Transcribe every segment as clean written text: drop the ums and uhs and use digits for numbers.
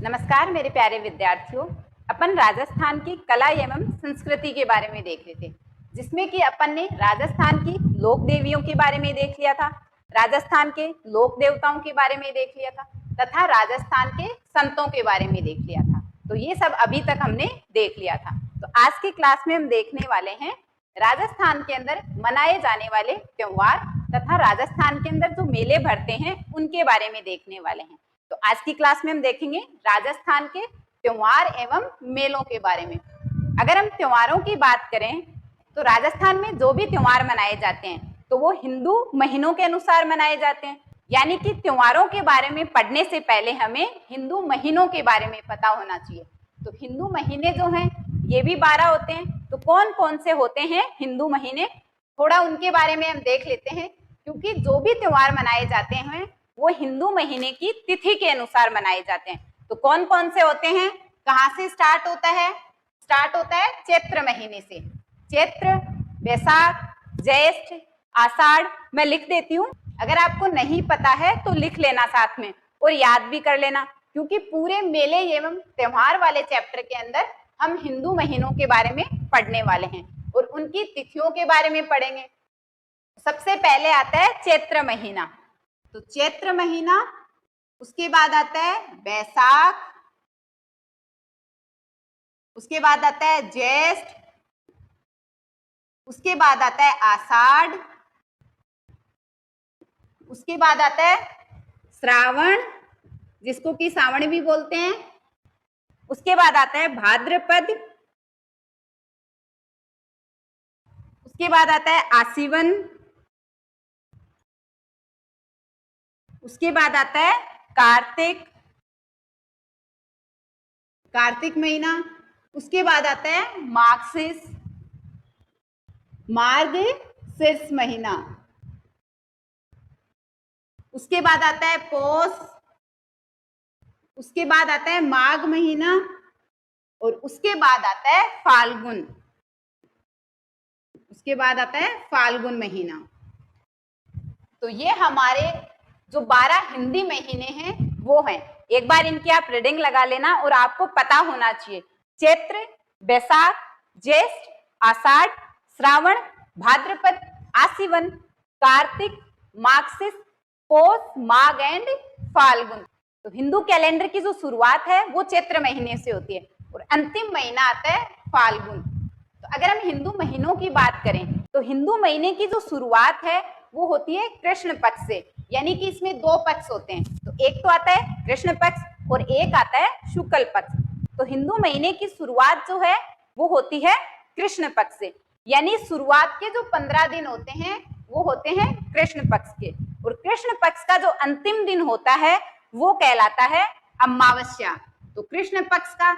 नमस्कार मेरे प्यारे विद्यार्थियों। अपन राजस्थान की कला एवं संस्कृति के बारे में देख रहे थे, जिसमें कि अपन ने राजस्थान की लोक देवियों के बारे में देख लिया था, राजस्थान के लोक देवताओं के बारे में देख लिया था तथा राजस्थान के संतों के बारे में देख लिया था। तो ये सब अभी तक हमने देख लिया था। तो आज की क्लास में हम देखने वाले हैं राजस्थान के अंदर मनाए जाने वाले त्योहार तथा राजस्थान के अंदर जो मेले भरते हैं उनके बारे में देखने वाले हैं। तो आज की क्लास में हम देखेंगे राजस्थान के त्योहार एवं मेलों के बारे में। अगर हम त्योहारों की बात करें तो राजस्थान में जो भी त्योहार मनाए जाते हैं तो वो हिंदू महीनों के अनुसार मनाए जाते हैं, यानी कि त्योहारों के बारे में पढ़ने से पहले हमें हिंदू महीनों के बारे में पता होना चाहिए। तो हिंदू महीने जो हैं ये भी 12 होते हैं। तो कौन कौन से होते हैं हिंदू महीने, थोड़ा उनके बारे में हम देख लेते हैं, क्योंकि जो भी त्योहार मनाए जाते हैं वो हिंदू महीने की तिथि के अनुसार मनाए जाते हैं। तो कौन कौन से होते हैं, कहाँ से स्टार्ट होता है? स्टार्ट होता है चैत्र महीने से। चैत्र, वैशाख, ज्येष्ठ, आषाढ़। मैं लिख देती हूँ, अगर आपको नहीं पता है तो लिख लेना साथ में और याद भी कर लेना, क्योंकि पूरे मेले एवं त्योहार वाले चैप्टर के अंदर हम हिंदू महीनों के बारे में पढ़ने वाले हैं और उनकी तिथियों के बारे में पढ़ेंगे। सबसे पहले आता है चैत्र महीना। तो चैत्र महीना, उसके बाद आता है वैशाख, उसके बाद आता है ज्येष्ठ, उसके बाद आता है आषाढ़, उसके बाद आता है श्रावण, जिसको कि सावण भी बोलते हैं, उसके बाद आता है भाद्रपद, उसके बाद आता है आश्विन, उसके बाद आता है कार्तिक, कार्तिक महीना, उसके बाद आता है मार्गशीर्ष, मार्गशीर्ष महीना, उसके बाद आता है पौष, उसके बाद आता है माघ महीना और उसके बाद आता है फाल्गुन, उसके बाद आता है फाल्गुन महीना। तो ये हमारे जो 12 हिंदी महीने हैं वो हैं। एक बार इनकी आप रीडिंग लगा लेना और आपको पता होना चाहिए। चैत्र, वैशाख, ज्येष्ठ, आषाढ़, श्रावण, भाद्रपद, आश्विन, कार्तिक, मार्गशीर्ष, पौष, माघ एंड फाल्गुन। तो हिंदू कैलेंडर की जो शुरुआत है वो चैत्र महीने से होती है और अंतिम महीना आता है फाल्गुन। तो अगर हम हिंदू महीनों की बात करें तो हिंदू महीने की जो शुरुआत है वो होती है कृष्ण पक्ष से, यानी कि इसमें 2 पक्ष होते हैं। तो एक तो आता है कृष्ण पक्ष और एक आता है शुक्ल पक्ष। तो हिंदू महीने की शुरुआत जो है वो होती है कृष्ण पक्ष से, यानी शुरुआत के जो 15 दिन होते हैं वो होते हैं कृष्ण पक्ष के, और कृष्ण पक्ष का जो अंतिम दिन होता है वो कहलाता है अमावस्या। तो कृष्ण पक्ष का,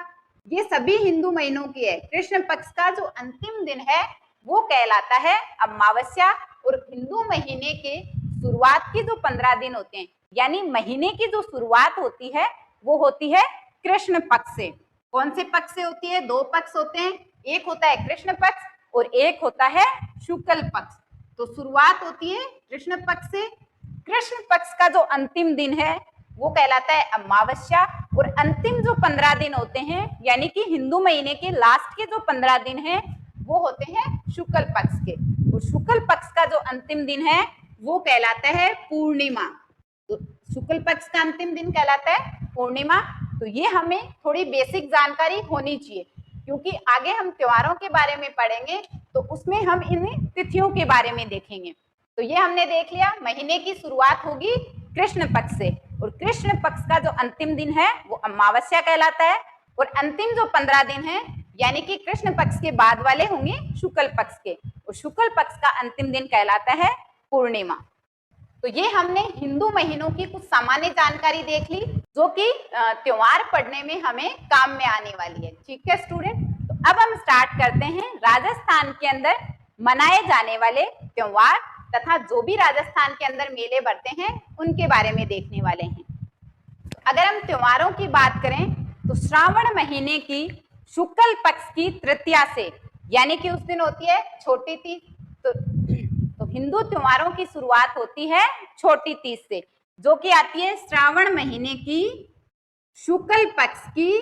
ये सभी हिंदू महीनों की है, कृष्ण पक्ष का जो अंतिम दिन है वो कहलाता है अमावस्या। और हिंदू महीने के शुरुआत के जो 15 दिन होते हैं, यानी महीने की जो शुरुआत होती है वो होती है कृष्ण पक्ष से। कौन से पक्ष से होती है? 2 पक्ष होते हैं, एक होता है कृष्ण पक्ष और एक होता है शुक्ल पक्ष। तो शुरुआत होती है कृष्ण पक्ष से, कृष्ण पक्ष का जो अंतिम दिन है वो कहलाता है अमावस्या, और अंतिम जो 15 दिन होते हैं, यानी कि हिंदू महीने के लास्ट के जो 15 दिन हैं वो होते हैं शुक्ल पक्ष के, और शुक्ल पक्ष का जो अंतिम दिन है वो कहलाता है पूर्णिमा। तो शुक्ल पक्ष का अंतिम दिन कहलाता है पूर्णिमा। तो ये हमें थोड़ी बेसिक जानकारी होनी चाहिए, क्योंकि आगे हम त्योहारों के बारे में पढ़ेंगे तो उसमें हम इन तिथियों के बारे में देखेंगे। तो ये हमने देख लिया, महीने की शुरुआत होगी कृष्ण पक्ष से और कृष्ण पक्ष का जो अंतिम दिन है वो अमावस्या कहलाता है, और अंतिम जो 15 दिन है यानी कि कृष्ण पक्ष के बाद वाले होंगे शुक्ल पक्ष के, और शुक्ल पक्ष का अंतिम दिन कहलाता है पूर्णिमा। तो ये हमने हिंदू महीनों की कुछ सामान्य जानकारी देख ली, जो कि त्योहार पढ़ने में हमें काम में आने वाली है। ठीक है स्टूडेंट, तो अब हम स्टार्ट करते हैं राजस्थान के अंदर मनाए जाने वाले त्योहार तथा जो भी राजस्थान के अंदर मेले भरते हैं उनके बारे में देखने वाले हैं। तो अगर हम त्योहारों की बात करें तो श्रावण महीने की शुक्ल पक्ष की तृतीया से, यानी कि उस दिन होती है छोटी तीज। तो हिंदू त्योहारों की शुरुआत होती है छोटी तीज से, जो कि आती है श्रावण महीने की शुक्ल पक्ष की,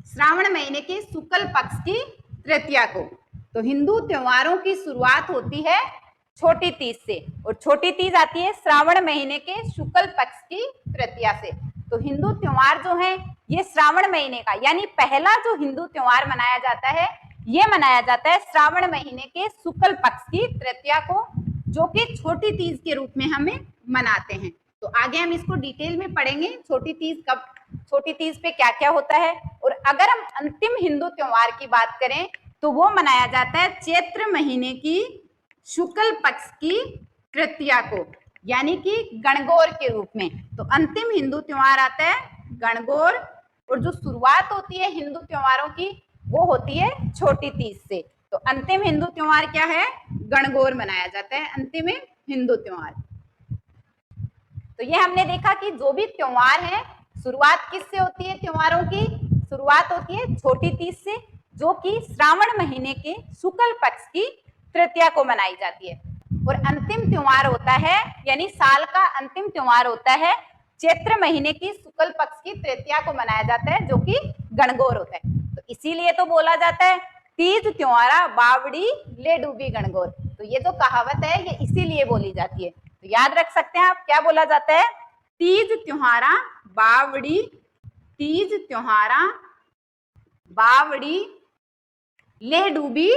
श्रावण महीने के शुक्ल पक्ष की तृतीया को। तो हिंदू त्योहारों की शुरुआत होती है छोटी तीज से, और छोटी तीज आती है श्रावण महीने के शुक्ल पक्ष की तृतीया से। तो हिंदू त्योहार जो है ये श्रावण महीने का, यानी पहला जो हिंदू त्योहार मनाया जाता है ये मनाया जाता है श्रावण महीने के शुक्ल पक्ष की तृतीया को, जो कि छोटी तीज के रूप में हमें मनाते हैं। तो आगे हम इसको डिटेल में पढ़ेंगे, छोटी तीज कब, छोटी तीज पे क्या क्या होता है। और अगर हम अंतिम हिंदू त्योहार की बात करें तो वो मनाया जाता है चैत्र महीने की शुक्ल पक्ष की तृतीया को, यानी कि गणगौर के रूप में। तो अंतिम हिंदू त्योहार आता है गणगौर, और जो शुरुआत होती है हिंदू त्योहारों की वो होती है छोटी तीज से। तो अंतिम हिंदू त्योहार क्या है, गणगौर मनाया जाता है अंतिम हिंदू त्योहार। तो ये हमने देखा कि जो भी त्योहार है शुरुआत किससे होती है, त्योहारों की शुरुआत होती है छोटी तीज से, जो कि श्रावण महीने के शुक्ल पक्ष की तृतीया को मनाई जाती है। और अंतिम त्योहार होता है, यानी साल का अंतिम त्योहार होता है चैत्र महीने की शुक्ल पक्ष की तृतीया को मनाया जाता है, जो कि गणगौर होता है। तो इसीलिए तो बोला जाता है तीज त्योहारा बावड़ी ले डूबी गणगौर। तो ये जो कहावत है ये इसीलिए बोली जाती है। तो याद रख सकते हैं आप, क्या बोला जाता है, तीज त्योहारा बावड़ी, तीज त्योहारा बावड़ी ले डूबी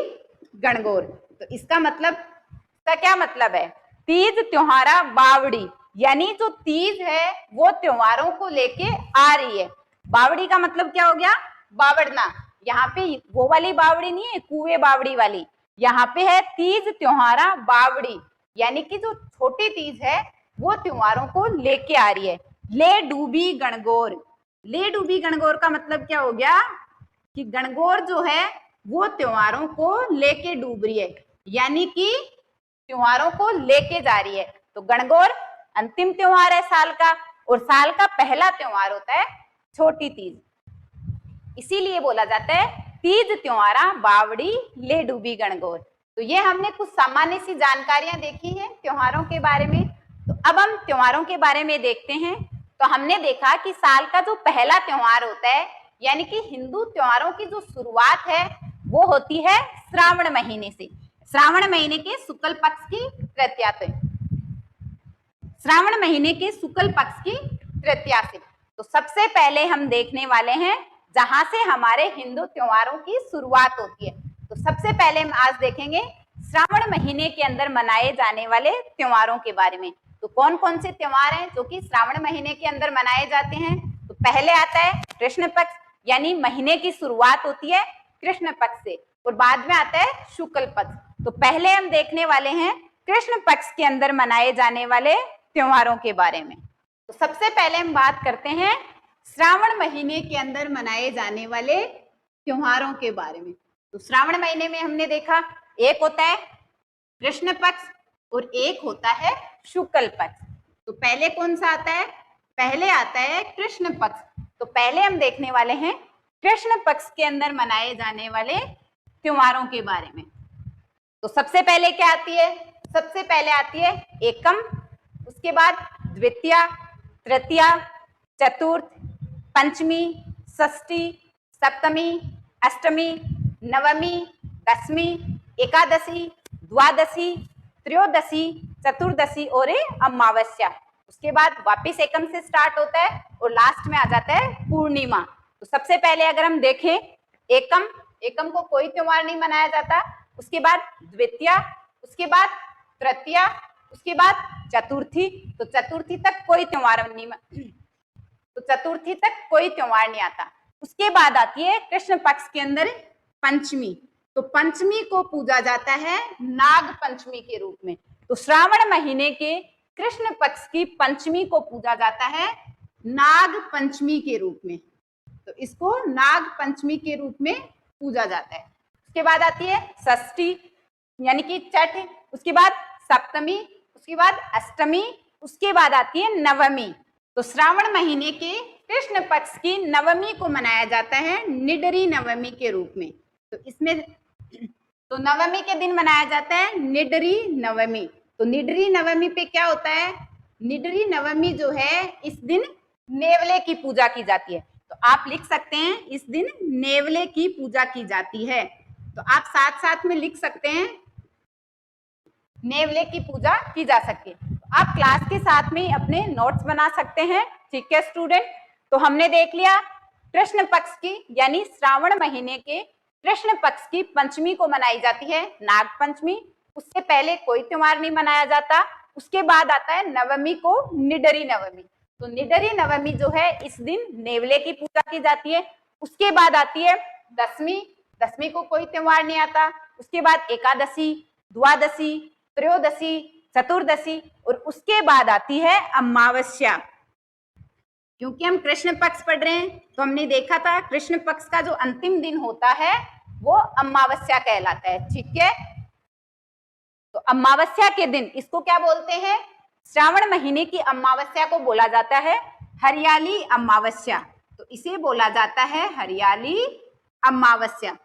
गणगौर। तो इसका मतलब, इसका क्या मतलब है, तीज त्योहारा बावड़ी, यानी जो तीज है वो त्योहारों को लेके आ रही है। बावड़ी का मतलब क्या हो गया, बावड़ना। यहाँ पे वो वाली बावड़ी नहीं है कुएं बावड़ी वाली, यहाँ पे है तीज त्योहारा बावड़ी, यानी कि जो छोटी तीज है वो त्योहारों को लेके आ रही है। ले डूबी गणगौर, ले डूबी गणगौर का मतलब क्या हो गया कि गणगौर जो है वो त्योहारों को लेके डूब रही है, यानी कि त्योहारों को लेके जा रही है। तो गणगौर अंतिम त्योहार है साल का, और साल का पहला त्योहार होता है छोटी तीज, इसीलिए बोला जाता है तीज त्योहारा बावड़ी ले डूबी गणगौर। तो ये हमने कुछ सामान्य सी जानकारियां देखी हैं त्योहारों के बारे में। तो अब हम त्योहारों के बारे में देखते हैं। तो हमने देखा कि साल का जो पहला त्योहार होता है, यानी कि हिंदू त्योहारों की जो शुरुआत है वो होती है श्रावण महीने से, श्रावण महीने के शुक्ल पक्ष की तृतीया से, श्रावण महीने के शुक्ल पक्ष की तृतीया से। तो सबसे पहले हम देखने वाले हैं जहां से हमारे हिंदू त्योहारों की शुरुआत होती है। तो सबसे पहले हम आज देखेंगे श्रावण महीने के अंदर मनाए जाने वाले त्योहारों के बारे में। तो कौन कौन से त्योहार हैं जो कि श्रावण महीने के अंदर मनाए जाते हैं। तो पहले आता है कृष्ण पक्ष, यानी महीने की शुरुआत होती है कृष्ण पक्ष से, और बाद में आता है शुक्ल पक्ष। तो पहले हम देखने वाले हैं कृष्ण पक्ष के अंदर मनाए जाने वाले त्योहारों के बारे में। तो सबसे पहले हम बात करते हैं श्रावण महीने के अंदर मनाए जाने वाले त्योहारों के बारे में। तो श्रावण महीने में हमने देखा एक होता है कृष्ण पक्ष और एक होता है शुक्ल पक्ष। तो पहले कौन सा आता है, पहले आता है कृष्ण पक्ष। तो पहले हम देखने वाले हैं कृष्ण पक्ष के अंदर मनाए जाने वाले त्योहारों के बारे में। तो सबसे पहले क्या आती है, सबसे पहले आती है एकम, उसके बाद द्वितीया, तृतीया, चतुर्थ, पंचमी, षष्ठी, सप्तमी, अष्टमी, नवमी, दसवीं, एकादशी, द्वादशी, त्रयोदशी, चतुर्दशी और अमावस्या। उसके बाद वापिस एकम से स्टार्ट होता है और लास्ट में आ जाता है पूर्णिमा। तो सबसे पहले अगर हम देखें एकम, एकम को कोई त्योहार नहीं मनाया जाता। उसके बाद द्वितीया, उसके बाद तृतीया, उसके बाद चतुर्थी। तो चतुर्थी तक कोई त्योहार नहीं, तो चतुर्थी तक कोई त्योहार नहीं आता। उसके बाद आती है कृष्ण पक्ष के अंदर पंचमी। तो पंचमी को पूजा जाता है नाग पंचमी के रूप में। तो श्रावण महीने के कृष्ण पक्ष की पंचमी को पूजा जाता है नाग पंचमी के रूप में। तो इसको नाग पंचमी के रूप में पूजा जाता है। उसके बाद आती है षष्ठी, यानी कि छठ, उसके बाद सप्तमी, उसके बाद अष्टमी, उसके बाद आती है नवमी। तो श्रावण महीने के कृष्ण पक्ष की नवमी को मनाया जाता है निडरी नवमी के रूप में। तो इसमें तो नवमी के दिन मनाया जाता है निडरी नवमी। तो निडरी नवमी पे क्या होता है, निडरी नवमी जो है इस दिन नेवले की पूजा की जाती है। तो आप लिख सकते हैं इस दिन नेवले की पूजा की जाती है। तो आप साथ साथ में लिख सकते हैं नेवले की पूजा की जा सकती है। तो आप क्लास के साथ में अपने नोट्स बना सकते हैं। ठीक है स्टूडेंट, तो हमने देख लिया कृष्ण पक्ष की यानी श्रावण महीने के कृष्ण पक्ष की पंचमी को मनाई जाती है नाग पंचमी। उससे पहले कोई त्योहार नहीं मनाया जाता। उसके बाद आता है नवमी को निडरी नवमी। तो निडरी नवमी जो है इस दिन नेवले की पूजा की जाती है। उसके बाद आती है दसवीं। दसवीं को कोई त्योहार नहीं आता। उसके बाद एकादशी, द्वादशी, त्रयोदशी, चतुर्दशी और उसके बाद आती है अमावस्या। क्योंकि हम कृष्ण पक्ष पढ़ रहे हैं तो हमने देखा था कृष्ण पक्ष का जो अंतिम दिन होता है वो अमावस्या कहलाता है। ठीक है, तो अमावस्या के दिन इसको क्या बोलते हैं? श्रावण महीने की अमावस्या को बोला जाता है हरियाली अमावस्या। तो इसे बोला जाता है हरियाली अमावस्या।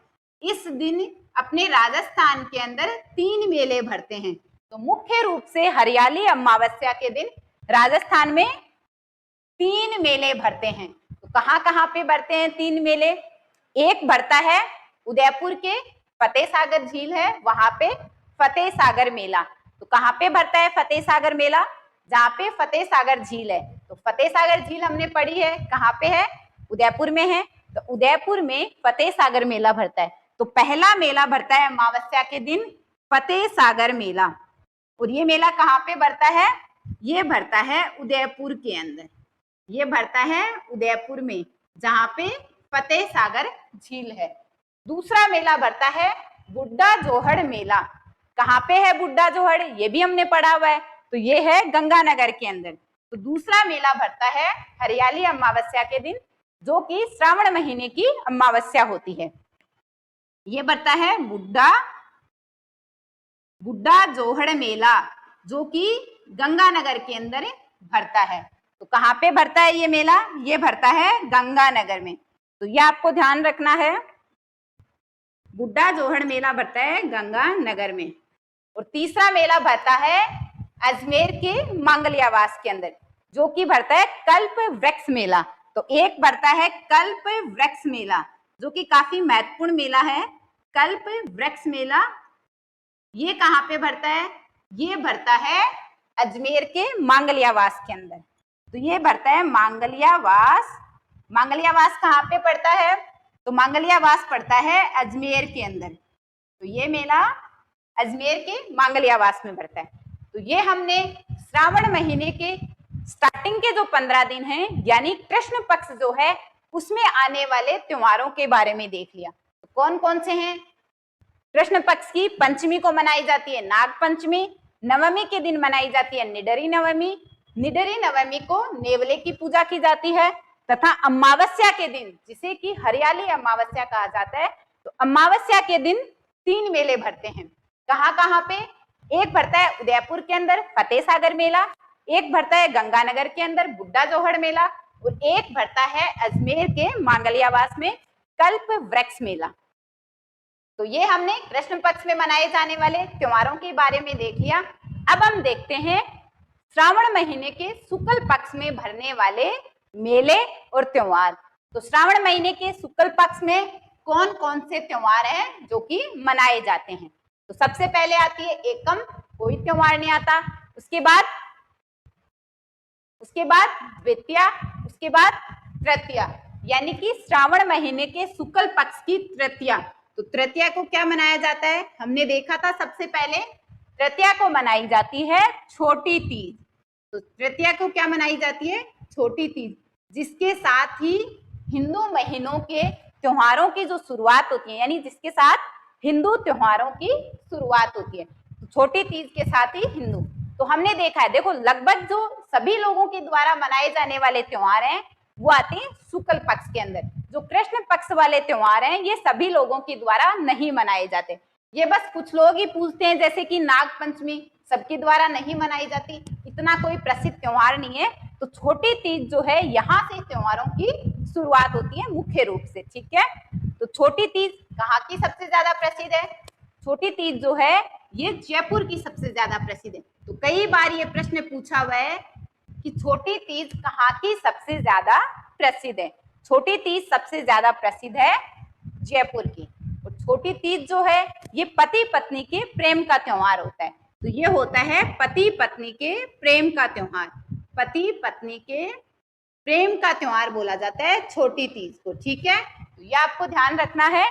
इस दिन अपने राजस्थान के अंदर 3 मेले भरते हैं। तो मुख्य रूप से हरियाली अमावस्या के दिन राजस्थान में 3 मेले भरते हैं। तो कहाँ कहाँ पे भरते हैं 3 मेले? एक भरता है उदयपुर के फतेह सागर झील है, वहां पे फतेह सागर मेला। तो कहाँ पे भरता है फतेह सागर मेला? जहाँ पे फतेह सागर झील है। तो फतेह सागर झील हमने पढ़ी है, कहाँ पे है? उदयपुर में है। तो उदयपुर में फतेह सागर मेला भरता है। तो पहला मेला भरता है अमावस्या के दिन फतेह सागर मेला। और ये मेला कहाँ पे भरता है? ये भरता है उदयपुर के अंदर। ये भरता है उदयपुर में जहाँ पे फतेह सागर झील है। दूसरा मेला भरता है बुड्ढा जोहड़ मेला। कहाँ पे है बुड्ढा जोहड़? ये भी हमने पढ़ा हुआ है। तो ये है गंगानगर के अंदर। तो दूसरा मेला भरता है हरियाली अमावस्या के दिन, जो कि श्रावण महीने की अमावस्या होती है। ये भरता है बुड्ढा जोहड़ मेला, जो कि गंगानगर के अंदर भरता है। तो कहाँ पे भरता है ये मेला? ये भरता है गंगानगर में। तो ये आपको ध्यान रखना है, बुड्ढा जोहड़ मेला भरता है गंगानगर में। और तीसरा मेला भरता है अजमेर के मांगलियावास के अंदर, जो कि भरता है कल्प वृक्ष मेला। तो एक भरता है कल्प वृक्ष मेला, जो कि काफी महत्वपूर्ण मेला है। कल्प वृक्ष मेला ये कहाँ पे भरता है? ये भरता है अजमेर के मांगलियावास के अंदर। तो ये भरता है मांगलियावास। मांगलियावास कहाँ पे पड़ता है? तो मांगलियावास पड़ता है अजमेर के अंदर। तो ये मेला अजमेर के मांगलियावास में भरता है। तो ये हमने श्रावण महीने के स्टार्टिंग के जो 15 दिन हैं, यानी कृष्ण पक्ष जो है उसमें आने वाले त्योहारों के बारे में देख लिया। तो कौन कौन से हैं? कृष्ण पक्ष की पंचमी को मनाई जाती है नाग पंचमी। नवमी के दिन मनाई जाती है निडरी नवमी। निडरी नवमी को नेवले की पूजा की जाती है। तथा अमावस्या के दिन, जिसे कि हरियाली अमावस्या कहा जाता है, तो अमावस्या के दिन 3 मेले भरते हैं। कहाँ कहाँ पे? एक भरता है उदयपुर के अंदर फतेह सागर मेला, एक भरता है गंगानगर के अंदर बुड्ढा जोहड़ मेला, और एक भरता है अजमेर के मांगलियावास में कल्प वृक्ष मेला। तो ये हमने कृष्ण पक्ष में मनाए जाने वाले त्योहारों के बारे में देख लिया। अब हम देखते हैं श्रावण महीने के शुक्ल पक्ष में भरने वाले मेले और त्योहार। तो श्रावण महीने के शुक्ल पक्ष में कौन कौन से त्योहार हैं जो कि मनाए जाते हैं? तो सबसे पहले आती है एकम, कोई त्योहार नहीं आता। उसके बाद द्वितीया, उसके बाद तृतीया, यानी कि श्रावण महीने के शुक्ल पक्ष की तृतीया। तो तृतीया को क्या मनाया जाता है? हमने देखा था सबसे पहले तृतीया को मनाई जाती है छोटी तीज। तो तृतीया को क्या मनाई जाती है? छोटी तीज, जिसके साथ ही हिंदू महीनों के त्योहारों की जो शुरुआत होती है, यानी जिसके साथ हिंदू त्योहारों की शुरुआत होती है। तो छोटी तीज के साथ ही हिंदू। तो हमने देखा है, देखो लगभग जो सभी लोगों के द्वारा मनाए जाने वाले त्योहार हैं वो आते हैं शुक्ल पक्ष के अंदर। जो कृष्ण पक्ष वाले त्योहार हैं ये सभी लोगों के द्वारा नहीं मनाए जाते। ये बस कुछ लोग ही पूछते हैं, जैसे कि नाग पंचमी सबके द्वारा नहीं मनाई जाती, इतना कोई प्रसिद्ध त्योहार नहीं है। तो छोटी तीज जो है यहाँ से त्योहारों की शुरुआत होती है मुख्य रूप से। ठीक है, तो छोटी तीज कहाँ की सबसे ज्यादा प्रसिद्ध है? छोटी तीज जो है ये जयपुर की सबसे ज्यादा प्रसिद्ध है। तो कई बार ये प्रश्न पूछा हुआ है कि छोटी तीज कहाँ की सबसे ज्यादा प्रसिद्ध है। छोटी तीज सबसे ज्यादा प्रसिद्ध है जयपुर की। और छोटी तीज जो है ये पति पत्नी के प्रेम का त्योहार होता है। तो ये होता है पति पत्नी के प्रेम का त्योहार। पति पत्नी के प्रेम का त्योहार बोला जाता है छोटी तीज को। ठीक है, तो ये आपको ध्यान रखना है।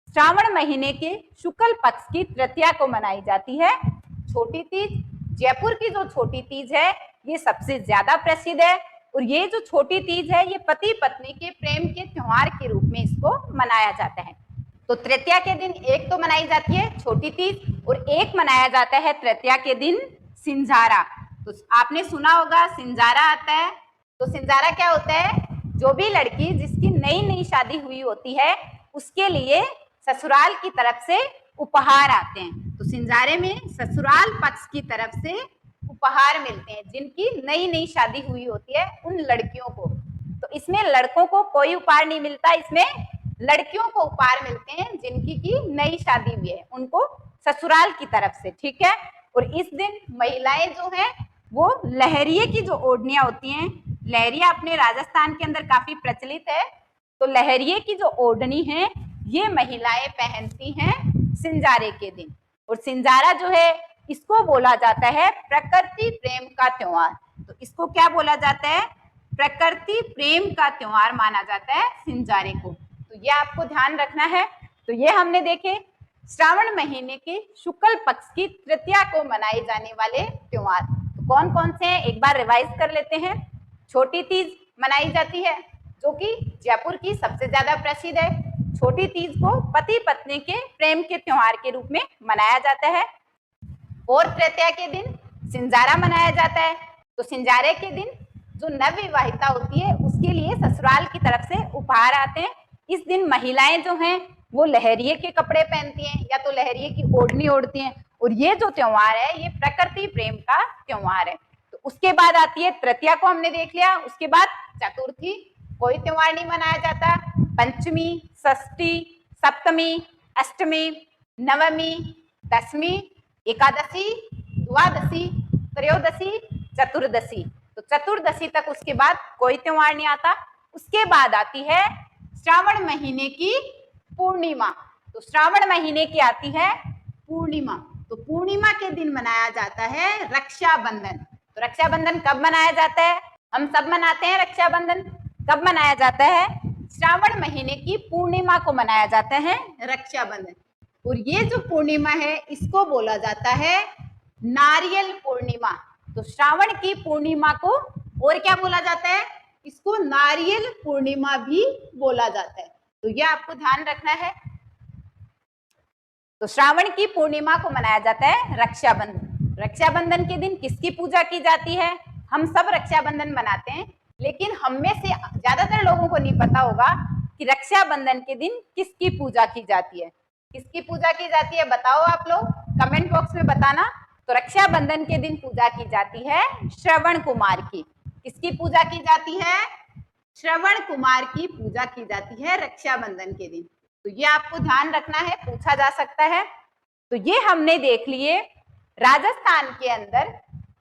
श्रावण महीने के शुक्ल पक्ष की तृतीया को मनाई जाती है छोटी तीज। जयपुर की जो छोटी तीज है ये सबसे ज्यादा प्रसिद्ध है। और ये जो छोटी तीज है ये पति पत्नी के प्रेम के त्योहार के रूप में इसको मनाया जाता है। तो तृतीया के दिन एक तो मनाई जाती है छोटी तीज और एक मनाया जाता है तृतीया के दिन सिंजारा। तो आपने सुना होगा सिंजारा आता है। तो सिंजारा क्या होता है, जो भी लड़की जिसकी नई नई शादी हुई होती है उसके लिए ससुराल की तरफ से उपहार आते हैं। तो सिंजारे में ससुराल पक्ष की तरफ से उपहार मिलते हैं जिनकी नई नई शादी हुई होती है उन लड़कियों को। तो इसमें लड़कों को कोई उपहार नहीं मिलता, इसमें लड़कियों को उपहार मिलते हैं जिनकी की नई शादी हुई है उनको ससुराल की तरफ से। ठीक है, और इस दिन महिलाएं जो हैं वो लहरिये की जो ओढ़नियां होती हैं, लहरिया अपने राजस्थान के अंदर काफी प्रचलित है। तो लहरिये की जो ओढ़नी है ये महिलाएं पहनती हैं सिंजारे के दिन। और सिंजारा जो है इसको बोला जाता है प्रकृति प्रेम का त्योहार। तो इसको क्या बोला जाता है, प्रकृति प्रेम का त्योहार माना जाता है सिंजारे को। तो ये आपको ध्यान रखना है। तो ये हमने देखे श्रावण महीने के शुक्ल पक्ष की तृतीया को मनाए जाने वाले त्योहार। तो कौन कौन से हैं एक बार रिवाइज कर लेते हैं। छोटी तीज मनाई जाती है जो कि जयपुर की सबसे ज्यादा प्रसिद्ध है। छोटी तीज को पति पत्नी के प्रेम के त्योहार के रूप में मनाया जाता है। और तृतीया के दिन सिंजारा मनाया जाता है। तो सिंजारे के दिन जो नवविवाहिता होती है उसके लिए ससुराल की तरफ से उपहार आते हैं। इस दिन महिलाएं जो हैं वो लहरिये के कपड़े पहनती हैं या तो लहरिये की ओढ़नी ओढ़ती हैं। और ये जो त्योहार है ये प्रकृति प्रेम का त्योहार है। तो उसके बाद आती है तृतीया को हमने देख लिया। उसके बाद चतुर्थी, कोई त्योहार नहीं मनाया जाता। पंचमी, षष्ठी, सप्तमी, अष्टमी, नवमी, दशमी, एकादशी, द्वादशी, त्रयोदशी, चतुर्दशी। तो चतुर्दशी तक उसके बाद कोई त्योहार नहीं आता। उसके बाद आती है श्रावण महीने की पूर्णिमा। तो श्रावण महीने की आती है पूर्णिमा। तो पूर्णिमा के दिन मनाया जाता है रक्षाबंधन। तो रक्षाबंधन कब मनाया जाता है, हम सब मनाते हैं रक्षाबंधन। कब मनाया जाता है, श्रावण महीने की पूर्णिमा को मनाया जाता है रक्षाबंधन। और ये जो पूर्णिमा है इसको बोला जाता है नारियल पूर्णिमा। तो श्रावण की पूर्णिमा को और क्या बोला जाता है, इसको नारियल पूर्णिमा भी बोला जाता है। तो ये आपको ध्यान रखना है। तो श्रावण की पूर्णिमा को मनाया जाता है रक्षाबंधन। रक्षाबंधन के दिन किसकी पूजा की जाती है, हम सब रक्षाबंधन मनाते हैं लेकिन हम में से ज्यादातर लोगों को नहीं पता होगा कि रक्षाबंधन के दिन किसकी पूजा की जाती है। किसकी पूजा की जाती है बताओ आप लोग, कमेंट बॉक्स में बताना। तो रक्षाबंधन के दिन पूजा की जाती है श्रवण कुमार की। किसकी पूजा की जाती है, श्रवण कुमार की पूजा की जाती है रक्षाबंधन के दिन। तो ये आपको ध्यान रखना है, पूछा जा सकता है। तो ये हमने देख लिए राजस्थान के अंदर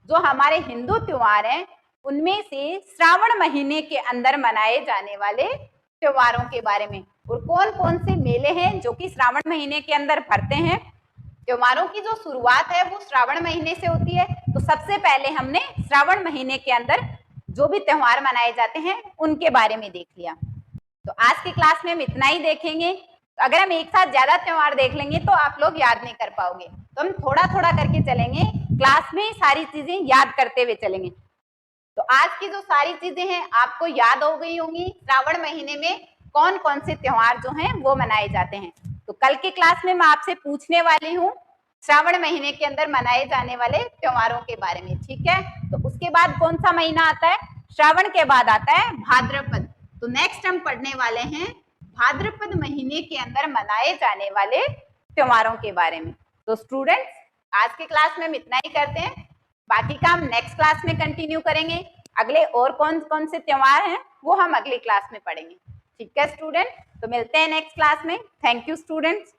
जो हमारे हिंदू त्योहार हैं उनमें से श्रावण महीने के अंदर मनाए जाने वाले त्योहारों के बारे में, और कौन कौन से मेले हैं जो कि श्रावण महीने के अंदर भरते हैं। त्योहारों की जो शुरुआत है वो श्रावण महीने से होती है। तो सबसे पहले हमने श्रावण महीने के अंदर जो भी त्योहार मनाए जाते हैं उनके बारे में देख लिया। तो आज की क्लास में हम इतना ही देखेंगे। तो अगर हम एक साथ ज्यादा त्योहार देख लेंगे तो आप लोग याद नहीं कर पाओगे। तो हम थोड़ा थोड़ा करके चलेंगे, क्लास में सारी चीजें याद करते हुए चलेंगे। तो आज की जो सारी चीजें हैं आपको याद हो गई होंगी। श्रावण महीने में कौन कौन से त्योहार जो हैं वो मनाए जाते हैं। तो कल की क्लास में मैं आपसे पूछने वाली हूँ श्रावण महीने के अंदर मनाए जाने वाले त्योहारों के बारे में। ठीक है, तो उसके बाद कौन सा महीना आता है, श्रावण के बाद आता है भाद्रपद। तो नेक्स्ट हम पढ़ने वाले हैं भाद्रपद महीने के अंदर मनाए जाने वाले त्योहारों के बारे में। तो स्टूडेंट्स आज की क्लास में हम इतना ही करते हैं, बाकी का हम नेक्स्ट क्लास में कंटिन्यू करेंगे। अगले और कौन कौन से त्योहार हैं वो हम अगली क्लास में पढ़ेंगे। ठीक है स्टूडेंट, तो मिलते हैं नेक्स्ट क्लास में। Thank you students.